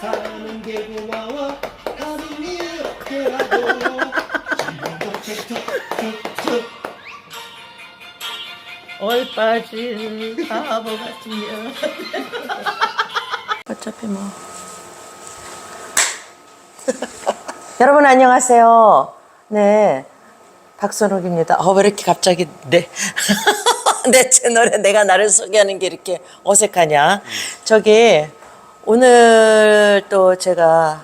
사는 게 고마워 하루니 어깨라도 툭툭툭툭툭 얼 빠진 바보 같으면 어차피 뭐 여러분 안녕하세요. 네 박선욱입니다. 왜 이렇게 갑자기 내 채널에 내가 나를 소개하는 게 이렇게 어색하냐. 저기 오늘 또 제가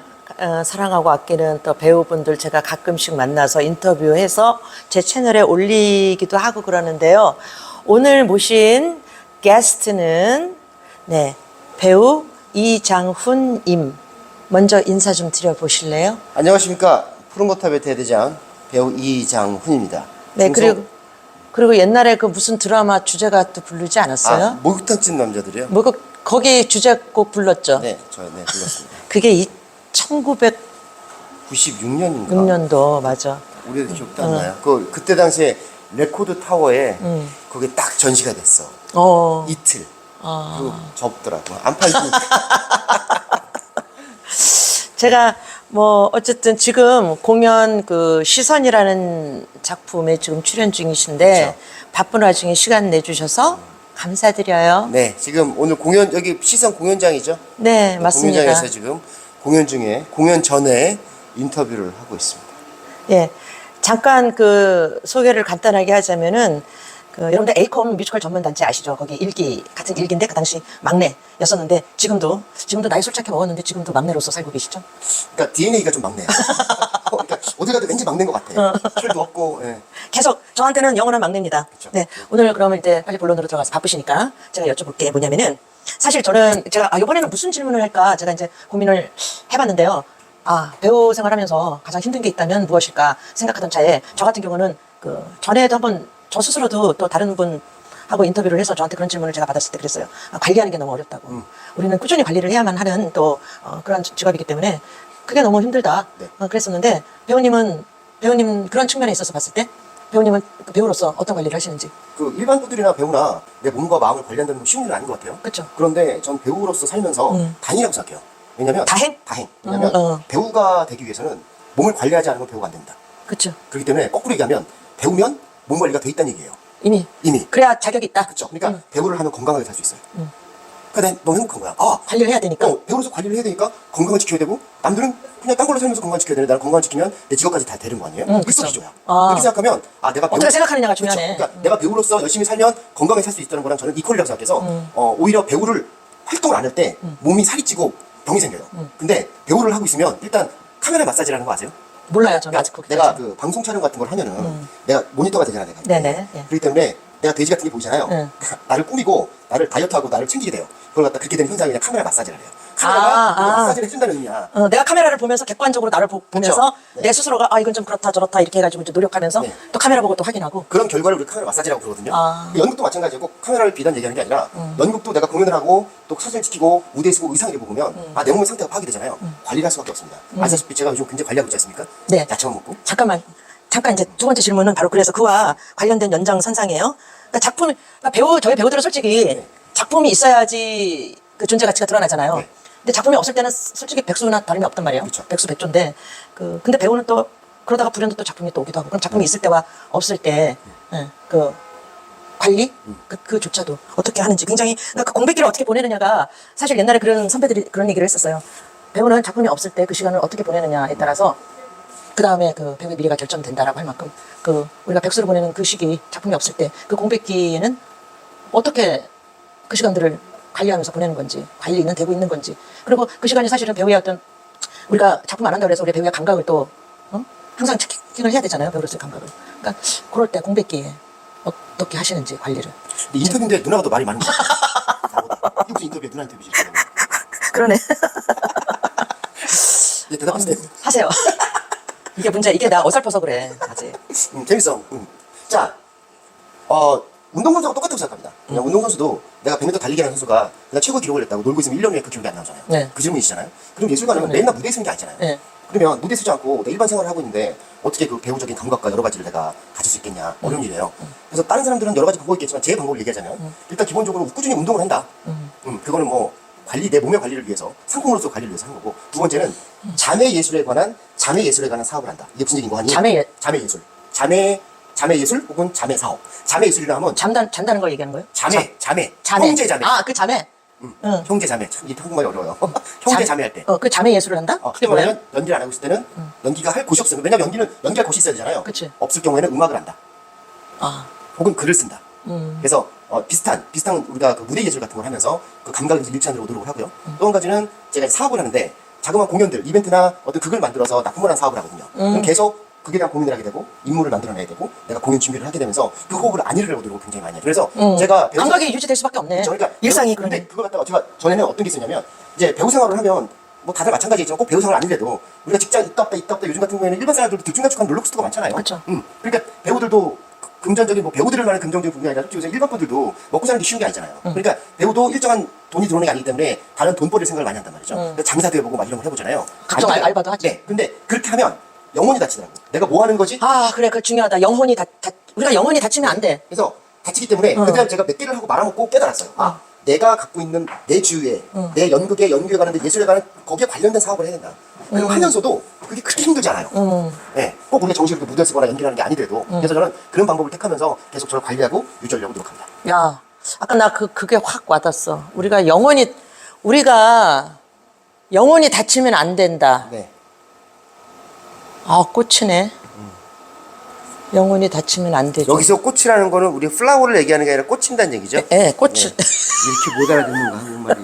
사랑하고 아끼는 또 배우분들 제가 가끔씩 만나서 인터뷰해서 제 채널에 올리기도 하고 그러는데요. 오늘 모신 게스트는 네 배우 이장훈님. 먼저 인사 좀 드려보실래요? 안녕하십니까. 푸른거탑의 대대장 배우 이장훈입니다. 네, 그리고 옛날에 그 무슨 드라마 주제가 또 부르지 않았어요? 목욕탕집 남자들이요? 뭐 거기 주제곡 불렀죠? 네, 불렀습니다. 그게 1906년도 96년인가? 맞아. 우리도 기억도 안 나요. 그때 당시에 레코드 타워에 거기 딱 전시가 됐어. 이틀. 그리고 접더라고. 안 팔고. 제가 뭐 어쨌든 지금 공연 그 시선이라는 작품에 지금 출연 중이신데 그렇죠. 바쁜 와중에 시간 내주셔서 감사드려요. 네, 지금 오늘 공연 여기 시선 공연장이죠? 네, 맞습니다. 공연장에서 지금 공연 중에 공연 전에 인터뷰를 하고 있습니다. 예, 잠깐 그 소개를 간단하게 하자면은 그 여러분들 에이콤 뮤지컬 전문 단체 아시죠? 거기 일기 같은 일기인데 그 당시 막내였었는데 지금도 나이 솔직히 먹었는데 지금도 막내로서 살고 계시죠? 그러니까 DNA가 좀 막내야. 그러니까 어디 가도 왠지 막내인 것 같아. 철도 없고. 예. 계속 저한테는 영원한 막내입니다. 그쵸. 네, 오늘 그러면 이제 빨리 본론으로 들어가서 바쁘시니까 제가 여쭤볼 게 뭐냐면은 사실 저는 제가 이번에는 무슨 질문을 할까 제가 이제 고민을 해봤는데요. 배우 생활하면서 가장 힘든 게 있다면 무엇일까 생각하던 차에 저 같은 경우는 그 전에도 한번 저 스스로도 또 다른 분하고 인터뷰를 해서 저한테 그런 질문을 제가 받았을 때 그랬어요. 관리하는 게 너무 어렵다고. 우리는 꾸준히 관리를 해야만 하는 또 그런 직업이기 때문에 그게 너무 힘들다. 네. 그랬었는데 배우님 그런 측면에 있어서 봤을 때 배우님은 그 배우로서 어떤 관리를 하시는지. 그 일반 분들이나 배우나 내 몸과 마음을 관리한다는 건 쉬운 일은 아닌 것 같아요. 그쵸. 그런데 전 배우로서 살면서 다행이라고 생각해요. 왜냐면 다행? 왜냐면 배우가 되기 위해서는 몸을 관리하지 않으면 배우가 안 됩니다. 그렇죠. 그렇기 때문에 거꾸로 얘기하면 배우면 몸 관리가 돼 있다는 얘기예요. 이미. 그래야 자격이 있다. 그렇죠. 그러니까 배우를 하면 건강하게 살 수 있어요. 그러니까 너무 행복한 거야. 관리를 해야 되니까. 배우로서 관리를 해야 되니까 건강을 지켜야 되고 남들은 그냥 딴 걸로 살면서 건강 지켜야 되는데 나는 건강 지키면 내 직업까지 다 되는 거 아니에요? 일석이조야. 이렇게 생각하면 내가 어떻게 생각하느냐가 중요하네. 그렇죠. 그러니까 내가 배우로서 열심히 살면 건강하게 살 수 있다는 거랑 저는 이퀄이라고 생각해서 오히려 배우를 활동을 안 할 때 몸이 살이 찌고 병이 생겨요. 근데 배우를 하고 있으면 일단 카메라 마사지라는 거 아세요? 몰라요, 저는 아직 그러니까 내가 그 방송 촬영 같은 걸 하면은 내가 모니터가 되잖아, 내가. 네네. 예. 그렇기 때문에 내가 돼지 같은 게 보이잖아요. 나를 꾸미고 나를 다이어트하고 나를 챙기게 돼요. 그걸 갖다 그렇게 된 현상이 그냥 카메라 마사지를 해요. 카메라가 그 마사지를 해준다는 의미야. 내가 카메라를 보면서 객관적으로 나를 보면서 네. 내 스스로가 이건 좀 그렇다 저렇다 이렇게 해가지고 이제 노력하면서 네. 또 카메라 보고 또 확인하고. 그런 결과를 우리 카메라 마사지라고 부르거든요. 연극도 마찬가지고 카메라를 비단 얘기하는 게 아니라 연극도 내가 공연을 하고 또 사진을 찍히고 무대에 서고 의상을 입어보면 내 몸의 상태가 파악이 되잖아요. 관리를 할 수밖에 없습니다. 아시다시피 제가 요즘 굉장히 관리하고 있지 않습니까? 네. 야채만 먹고. 잠깐 이제 두 번째 질문은 바로 그래서 그와 관련된 연장선상이에요. 그러니까 저희 배우들은 솔직히 작품이 있어야지 그 존재 가치가 드러나잖아요. 네. 근데 작품이 없을 때는 솔직히 백수나 다름이 없단 말이에요. 그쵸. 백수 백조인데 근데 배우는 또 그러다가 불현도 또 작품이 또 오기도 하고 그럼 작품이 있을 때와 없을 때 그 관리 그조차도 어떻게 하는지 굉장히 그 공백기를 어떻게 보내느냐가 사실 옛날에 그런 선배들이 그런 얘기를 했었어요. 배우는 작품이 없을 때 그 시간을 어떻게 보내느냐에 따라서 그 다음에 그 배우의 미래가 결정된다라고 할 만큼 우리가 백수를 보내는 그 시기 작품이 없을 때 그 공백기에는 어떻게 그 시간들을 관리하면서 보내는 건지 관리는 되고 있는 건지 그리고 그 시간이 사실은 배우의 어떤 우리가 작품 안 한다고 해서 우리 배우의 감각을 또 항상 체킹을 해야 되잖아요. 배우로서의 감각을. 그러니까 그럴 때 공백기에 어떻게 하시는지 관리를. 근데 인터뷰인데 누나가 더 말이 많은 것 같아. 나보다. 이게 무슨 인터뷰야, 누나 인터뷰지. 그러네. 이제 대답하세요. 하세요. 이게 문제. 이게 나 어설퍼서 그래. 아직. 재밌어. 자, 운동선수하고 똑같다고 생각합니다. 그냥 운동선수도 내가 100m 달리기 하는 선수가 그냥 최고 기록을 냈다고 놀고 있으면 1년 후에 그 기록이 안 나오잖아요. 네. 그 질문이시잖아요. 그럼 예술가는 맨날 무대에 서는 게 아니잖아요. 네. 그러면 무대에 서지 않고 내 일반 생활을 하고 있는데 어떻게 그 배우적인 감각과 여러 가지를 내가 가질 수 있겠냐. 어려운 일이에요. 그래서 다른 사람들은 여러 가지 방법이 있겠지만 제 방법을 얘기하자면 일단 기본적으로 꾸준히 운동을 한다. 그거는 뭐 관리, 내 몸의 관리를 위해서, 상품으로서 관리를 위해서 하는 거고, 두 번째는 자매 예술에 관한 사업을 한다. 이게 무슨 얘기인 거 아니에요? 자매 예술. 자매 예술 혹은 자매 사업. 자매 예술이라 하면 잔다는 걸 얘기하는 거예요? 자매. 형제 자매. 아, 그 자매. 형제 자매. 참, 이 한국말이 어려워요. 형제 자매할 때. 그 자매 예술을 한다? 그때 뭐냐면 연기를 안 하고 있을 때는 연기가 할 곳이 없어요. 왜냐면 연기할 곳이 있어야 되잖아요. 그치. 없을 경우에는 음악을 한다. 혹은 글을 쓴다. 그래서 비슷한 우리가 그 무대 예술 같은 걸 하면서 그 감각을 일치하도록 노력을 하고요. 또 한 가지는 제가 사업을 하는데 자그마한 공연들, 이벤트나 어떤 극을 만들어서 납품을 한 사업을 하거든요. 그럼 계속 그에 대한 고민을 하게 되고 인물을 만들어내야 되고 내가 공연 준비를 하게 되면서 그 호흡을 안 잃으려고 노력을 굉장히 많이 해요. 그래서 제가 감각이 유지될 수밖에 없네. 그러니까 일상이 근데 그러네. 그거 갖다가 제가 전에는 어떤 게 있었냐면 이제 배우 생활을 하면 뭐 다들 마찬가지겠지만 꼭 배우 생활 아니래도 우리가 직장 있다 없다 요즘 같은 경우에는 일반 사람들도 들쭉날쭉한 롤러코스터가 많잖아요. 그렇죠. 그러니까 배우들도 금전적인 뭐 배우들을 말하는 금전적인 부분이 아니라 솔직히 일반 분들도 먹고 사는 게 쉬운 게 아니잖아요. 그러니까 배우도 일정한 돈이 들어오는 게 아니기 때문에 다른 돈벌이를 생각을 많이 한단 말이죠. 그러니까 장사도 해보고 막 이런 걸 해보잖아요. 각종 알바도 하지. 네. 근데 그렇게 하면 영혼이 다치더라고. 내가 뭐 하는 거지? 아, 그래, 그 중요하다. 우리가 영혼이 다치면 안 돼. 그래서 다치기 때문에 그다음 제가 몇 개를 하고 말아먹고 깨달았어요. 내가 갖고 있는 내 주위에 내 연극에 관한 데 예술에 관한 거기에 관련된 사업을 해야 된다. 그리고 하면서도 그게 그렇게 힘들지 않아요. 네, 꼭 우리가 정식으로 무대에 쓰거나 연기하는 게 아니더라도 그래서 저는 그런 방법을 택하면서 계속 저를 관리하고 유지하려고 노력합니다. 야, 아까 나 그게 확 와닿았어. 우리가 영혼이 다치면 안 된다. 네. 아, 꽂히네. 영혼이 다치면 안 되죠. 여기서 꽃이라는 거는 우리 플라워를 얘기하는 게 아니라 꽂힌다는 얘기죠? 예, 꽃을. 이렇게 못 알아듣는가 한국말이.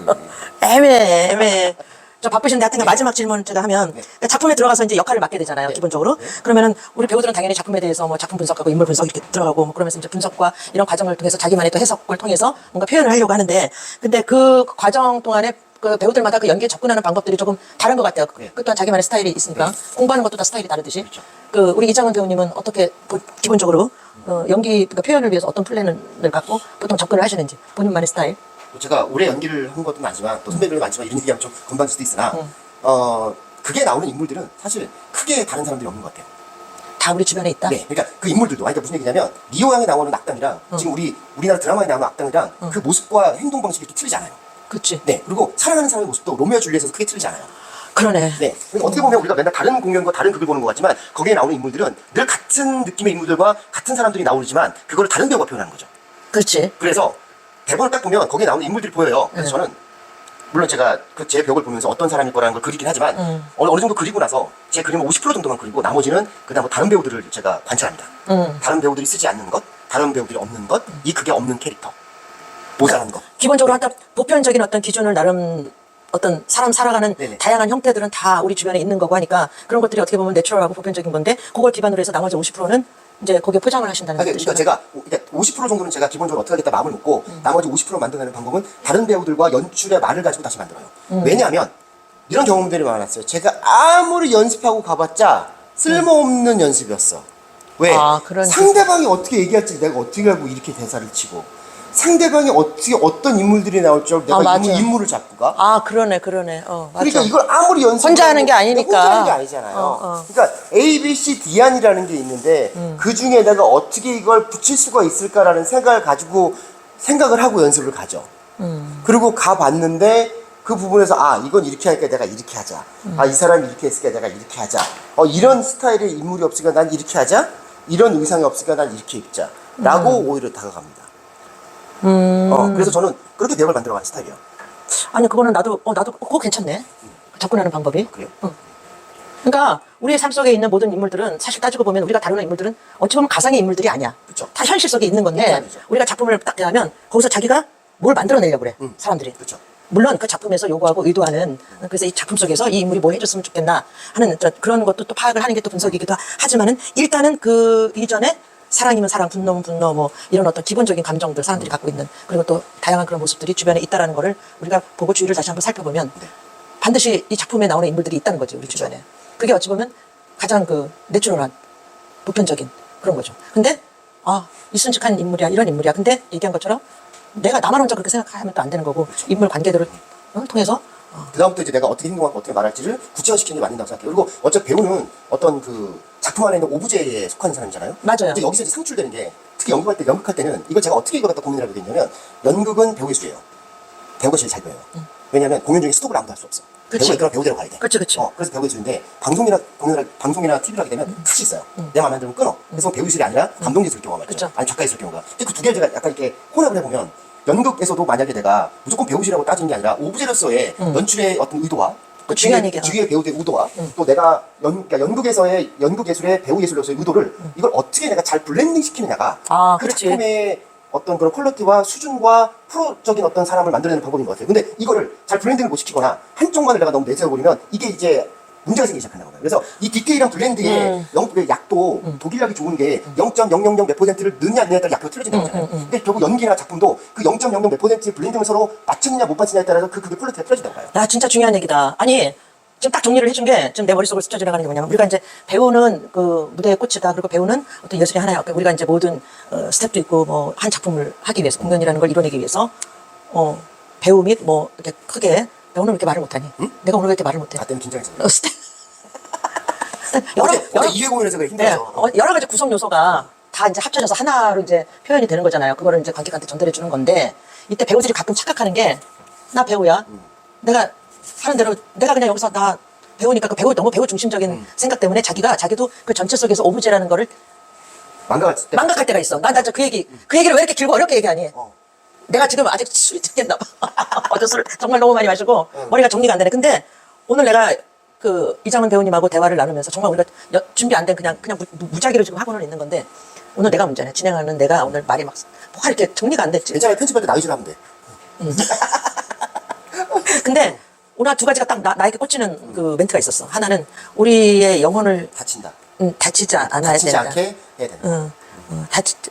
애매해. 저 바쁘신데 하여튼 마지막 질문 제가 하면 그러니까 작품에 들어가서 이제 역할을 맡게 되잖아요, 기본적으로. 그러면은 우리 배우들은 당연히 작품에 대해서 뭐 작품 분석하고 인물 분석 이렇게 들어가고 뭐 그러면서 이제 분석과 이런 과정을 통해서 자기만의 또 해석을 통해서 뭔가 표현을 하려고 하는데 근데 그 과정 동안에 그 배우들마다 그 연기에 접근하는 방법들이 조금 다른 것 같아요. 그 또한 자기만의 스타일이 있으니까 공부하는 것도 다 스타일이 다르듯이. 그 우리 이장은 배우님은 어떻게 기본적으로 연기 그러니까 표현을 위해서 어떤 플랜을 갖고 보통 접근을 하시는지 본인만의 스타일. 제가 오래 연기를 한 것도 많지만 또 선배들도 많지만 이런 얘기하면 좀 건방질 수도 있으나 그게 나오는 인물들은 사실 크게 다른 사람들이 없는 것 같아요. 다 우리 주변에 있다? 네, 그러니까 그 인물들도 그러니까 무슨 얘기냐면 리오양에 나오는 악당이랑 지금 우리나라 드라마에 나오는 악당이랑 그 모습과 행동 방식이 이렇게 틀리지 않아요. 그치. 네, 그리고 사랑하는 사람의 모습도 로미오 줄리엣에서 크게 틀리지 않아요. 그러네. 네, 그러니까 어떻게 보면 우리가 맨날 다른 공연과 다른 극을 보는 것 같지만 거기에 나오는 인물들은 늘 같은 느낌의 인물들과 같은 사람들이 나오지만 그걸 다른 배우가 표현하는 거죠. 그렇지. 그래서 대본을 딱 보면 거기에 나오는 인물들이 보여요. 그래서 저는 물론 제가 그 제 벽을 보면서 어떤 사람일 거라는 걸 그리긴 하지만 어느 정도 그리고 나서 제 그림을 50% 정도만 그리고 나머지는 그다음 다른 배우들을 제가 관찰합니다. 다른 배우들이 쓰지 않는 것, 다른 배우들이 없는 것, 이 극에 없는 캐릭터, 모자란 것. 기본적으로 한다 보편적인 어떤 기준을 나름 어떤 사람 살아가는 네네. 다양한 형태들은 다 우리 주변에 있는 거고 하니까 그런 것들이 어떻게 보면 내추럴하고 보편적인 건데 그걸 기반으로 해서 나머지 50%는 이제 거기에 포장을 하신다는 그러니까 제가 50% 정도는 제가 기본적으로 어떻게 하겠다 마음을 먹고 나머지 50% 만들어내는 방법은 다른 배우들과 연출의 말을 가지고 다시 만들어요. 왜냐하면 이런 경험들이 많았어요. 제가 아무리 연습하고 가봤자 쓸모없는 연습이었어. 왜? 상대방이 어떻게 얘기할지 내가 어떻게 알고 이렇게 대사를 치고 상대방이 어떻게 어떤 인물들이 나올 줄 알고 내가 인물을 잡고 가? 아, 그러네. 맞아. 그러니까 이걸 아무리 연습 혼자 하는 게 아니니까. 혼자 하는 게 아니잖아요. 그러니까 A, B, C, D 안이라는 게 있는데 그 중에 내가 어떻게 이걸 붙일 수가 있을까라는 생각을 가지고 생각을 하고 연습을 가죠. 그리고 가봤는데 그 부분에서 아 이건 이렇게 하니까 내가 이렇게 하자. 아 이 사람이 이렇게 했으니까 내가 이렇게 하자. 이런 스타일의 인물이 없으니까 난 이렇게 하자. 이런 의상이 없으니까 난 이렇게 입자. 라고 오히려 다가갑니다. 그래서 저는 그렇게 배역을 만들어가는 스타일이에요. 아니 그거는 나도 그거 괜찮네. 접근하는 방법이. 그래요? 그러니까 우리의 삶 속에 있는 모든 인물들은 사실 따지고 보면 우리가 다루는 인물들은 어찌 보면 가상의 인물들이 아니야. 그쵸. 다 현실 속에 있는 건데 우리가 작품을 딱 대하면 거기서 자기가 뭘 만들어내려고 그래. 사람들이. 그렇죠. 물론 그 작품에서 요구하고 의도하는 그래서 이 작품 속에서 이 인물이 뭐 해줬으면 좋겠나 하는 그런 것도 또 파악을 하는 게 또 분석이기도 하지만은 일단은 그 이전에 사랑이면 사랑, 분노면 분노, 뭐 이런 어떤 기본적인 감정들 사람들이 갖고 있는 그리고 또 다양한 그런 모습들이 주변에 있다라는 거를 우리가 보고 주위를 다시 한번 살펴보면 반드시 이 작품에 나오는 인물들이 있다는 거지 우리 주변에. 그게 어찌 보면 가장 그 내추럴한 보편적인 그런 거죠. 근데 있음직한 인물이야 이런 인물이야. 근데 얘기한 것처럼 내가 나만 혼자 그렇게 생각하면 또 안 되는 거고 인물 관계들을 통해서 그다음부터 이제 내가 어떻게 행동하고 어떻게 말할지를 구체화시키는 게 맞는다고 생각해요. 그리고 어차피 배우는 어떤 그 작품 안에 있는 오브제에 속하는 사람이잖아요. 맞아요. 이제 여기서 이제 상출되는 게 특히 연극할 때는 이걸 제가 어떻게 이걸 갖다 고민을 하게 됐냐면 연극은 배우 예술이에요. 배우가 제일 잘 배워요. 왜냐면 공연 중에 스톱을 아무도 할 수 없어. 그치. 배우가 이끌어 배우대로 가야 돼. 그치, 그치. 그래서 배우 예술인데 방송이나 TV를 하게 되면 같이 있어요. 내 마음에 안 들면 끊어. 그래서 배우 예술이 아니라 감독 예술 경우가 많죠. 그쵸. 아니 작가 예술 경우가. 근데 그 두 개를 제가 약간 이렇게 혼합을 해보면 연극에서도 만약에 내가 무조건 배우 예술이라고 따지는 게 아니라 오브제로서의 연출의 어떤 의도와 그 중요한 얘기야. 주위의 배우들의 의도와 또 내가 그러니까 연극에서의 연극 예술의 배우 예술로서의 의도를 이걸 어떻게 내가 잘 블렌딩 시키느냐가 아, 그 그렇지. 작품의 어떤 그런 퀄리티와 수준과 프로적인 어떤 사람을 만들어내는 방법인 것 같아요. 근데 이거를 잘 블렌딩을 못 시키거나 한쪽만을 내가 너무 내세워버리면 이게 이제 문제가 생기기 시작한다는 거예요. 그래서 이 디테일한 블렌딩의 약도 독일약이 좋은 게 0.000 몇 %를 넣느냐 안 넣느냐에 따라 약효가 틀어진다고 하잖아요. 근데 결국 연기나 작품도 그 0.00 몇 %의 블렌딩을 서로 맞췄느냐 못 맞췄느냐에 따라서 그게 퀄리티가 틀어진다고 봐요. 야, 진짜 중요한 얘기다. 아니, 지금 딱 정리를 해준 게 지금 내 머릿속을 스쳐 지나가는 게 뭐냐면 우리가 이제 배우는 그 무대의 꽃이다. 그리고 배우는 어떤 예술의 하나야. 우리가 이제 모든 스텝도 있고 뭐 한 작품을 하기 위해서 공연이라는 걸 이뤄내기 위해서 배우 및 뭐 이렇게 크게 배우는 왜 이렇게 말을 못하니? 내가 오늘 왜 이렇게 말을 못해? 나 때문에 긴장했어요. 스텝. 어제 2회 공연에서 그래 힘들어서. 여러 가지 구성 요소가 다 이제 합쳐져서 하나로 이제 표현이 되는 거잖아요. 그거를 이제 관객한테 전달해 주는 건데 이때 배우들이 가끔 착각하는 게 나 배우야. 내가 하는 대로 내가 그냥 여기서 나 배우니까 그 배우 너무 배우 중심적인 생각 때문에 자기도 그 전체 속에서 오브제라는 거를 망각할 때가 있어. 나 그 얘기를 왜 이렇게 길고 어렵게 얘기하니? 내가 지금 아직 술이 뜯겼나 봐. 어제 술 정말 너무 많이 마시고 머리가 정리가 안 되네. 근데 오늘 내가 그 이장훈 배우님하고 대화를 나누면서 정말 우리가 준비 안 된 그냥 무작위로 지금 하고는 있는 건데 오늘 내가 문제네. 진행하는 내가 오늘 말이 막 뭐가 이렇게 정리가 안 됐지. 괜찮아요. 편집할 때 나이즈를 하면 돼. 근데 오늘 두 가지가 딱 나에게 꽂히는 그 멘트가 있었어. 하나는 우리의 영혼을 다친다. 다치지 않아야 다치지 된다. 않게 해야 된다.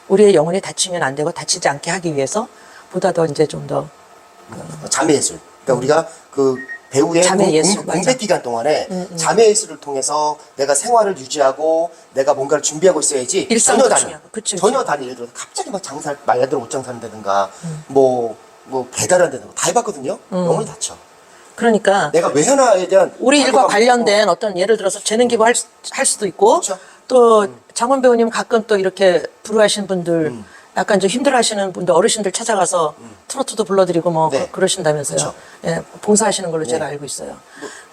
우리의 영혼이 다치면 안 되고 다치지 않게 하기 위해서 보다 더 이제 좀 더 자매 예술. 그러니까 우리가 그 배우의 자매 예술, 맞아. 공백 기간 동안에 자매 예술을 통해서 내가 생활을 유지하고 내가 뭔가를 준비하고 있어야지 일상도 전혀 다른 중요하고. 그치. 전혀 다른 예를 들어서 갑자기 막 장사 말 그대로 옷장 산다든가 뭐 배달한다든가 다 해봤거든요. 영혼이 다쳐. 그러니까 내가 외현화에 대한 우리 일과 자괴감, 관련된 어떤 예를 들어서 재능 기부 할 수도 있고 그렇죠. 또 장원 배우님 가끔 또 이렇게 불우하신 분들 약간 좀 힘들어하시는 분들 어르신들 찾아가서 트로트도 불러드리고 뭐 네. 그러신다면서요. 그렇죠. 예, 봉사하시는 걸로 제가 알고 있어요.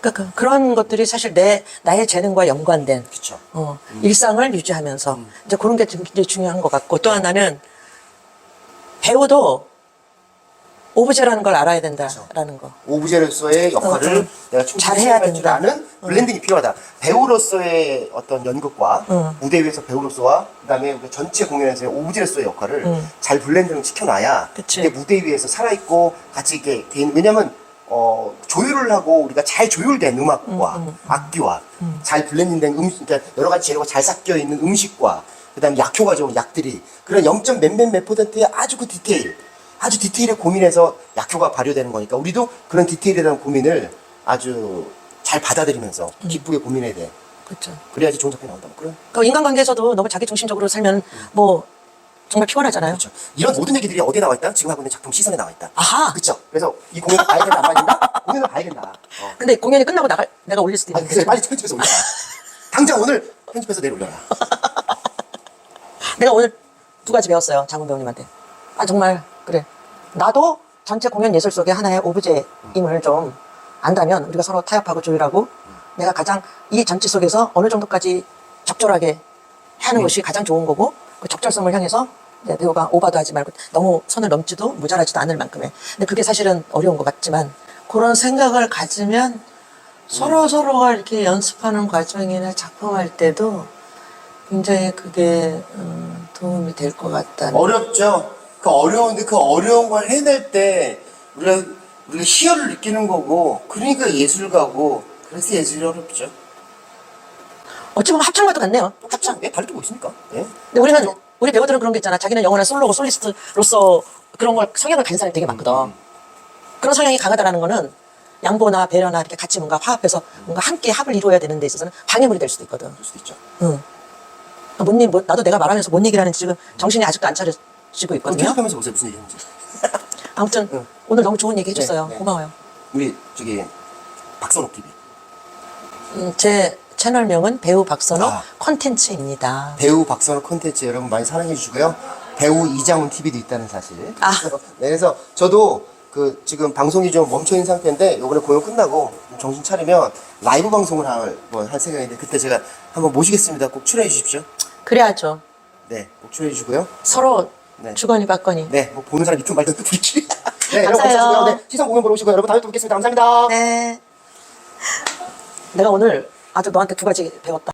그러니까 그런 것들이 사실 나의 재능과 연관된 그렇죠. 일상을 유지하면서 이제 그런 게 굉장히 중요한 것 같고 또 하나는 배우도 오브제라는 걸 알아야 된다라는 거. 오브제로서의 역할을 내가 충분히 잘해야 수행할 줄 된다. 아는 블렌딩이 필요하다. 배우로서의 어떤 연극과 무대 위에서 배우로서와 그다음에 우리 전체 공연에서의 오브제로서의 역할을 잘 블렌딩을 시켜놔야 그치. 이게 무대 위에서 살아있고 같이 이렇게 돼 있는. 왜냐면 조율을 하고 우리가 잘 조율된 음악과 악기와 잘 블렌딩된 그러니까 여러 가지 재료가 잘 섞여 있는 음식과 그다음에 약효가 좋은 약들이 그런 0. 몇 %의 아주 그 아주 디테일에 고민해서 약효가 발효되는 거니까 우리도 그런 디테일에 대한 고민을 아주 잘 받아들이면서 기쁘게 고민해야 돼. 그렇죠. 그래야지 좋은 작품이 나온다. 그래. 그 인간관계에서도 너무 자기 중심적으로 살면 뭐 정말 피곤하잖아요. 그렇죠. 이런 모든 얘기들이 어디에 나와 있다? 지금 하고 있는 작품 시선에 나와 있다. 아하. 그렇죠. 그래서 이 공연을 봐야 된다, 안 봐야 된다? 공연을 봐야 된다. 근데 공연이 끝나고 내가 올릴 수도 아니, 있는데. 그래, 빨리 편집해서 올려라. 당장 오늘 편집해서 내일 올려라. 내가 오늘 두 가지 배웠어요. 장훈 배우님한테. 아 정말 그래. 나도 전체 공연 예술 속의 하나의 오브제임을 좀 안다면 우리가 서로 타협하고 조율하고 내가 가장 이 전체 속에서 어느 정도까지 적절하게 하는 것이 가장 좋은 거고 그 적절성을 향해서 이제 배우가 오버도 하지 말고 너무 선을 넘지도 모자라지도 않을 만큼의. 근데 그게 사실은 어려운 것 같지만 그런 생각을 가지면 서로가 이렇게 연습하는 과정이나 작품할 때도 굉장히 그게 도움이 될 것 같다는. 어렵죠. 그 어려운 걸 해낼 때 우리가 희열을 느끼는 거고 그러니까 예술가고 그래서 예술이 어렵죠. 어찌 보면 합창과도 같네요. 합창, 다를 게 뭐 있습니까? 예? 근데 우리 배우들은 그런 게 있잖아. 자기는 영원한 솔로고 솔리스트로서 그런 걸 성향을 가진 사람이 되게 많거든. 그런 성향이 강하다라는 거는 양보나 배려나 이렇게 같이 뭔가 화합해서 뭔가 함께 합을 이루어야 되는 데 있어서는 방해물이 될 수도 있거든. 그럴 수도 있죠. 응. 나도 내가 말하면서 뭔 얘기를 하는지 지금 정신이 아직도 안 차려지고 있거든요. 편집하면서 보세요. 무슨 얘기하는지. 아무튼 오늘 너무 좋은 얘기 해줬어요. 네, 네. 고마워요. 우리 박선옥 TV. 제 채널명은 배우 박선옥 아. 콘텐츠입니다. 배우 박선옥 콘텐츠 여러분 많이 사랑해 주시고요. 배우 이장훈 TV도 있다는 사실. 아. 그래서 저도 그 지금 방송이 좀 멈춰 있는 상태인데 이번에 공연 끝나고 정신 차리면 라이브 방송을 할 생각인데 그때 제가 한번 모시겠습니다. 꼭 출연해 주십시오. 그래야죠. 네, 꼭 출연해 주시고요. 서로 네. 주거니 받거니. 네, 뭐 보는 사람 있든 말든 우리끼리. 네, 감사해요. 여러분 감사하고요. 네, 시상 공연 보러 오시고요. 여러분 다음에 또 뵙겠습니다. 감사합니다. 네. 내가 오늘 아주 너한테 두 가지 배웠다.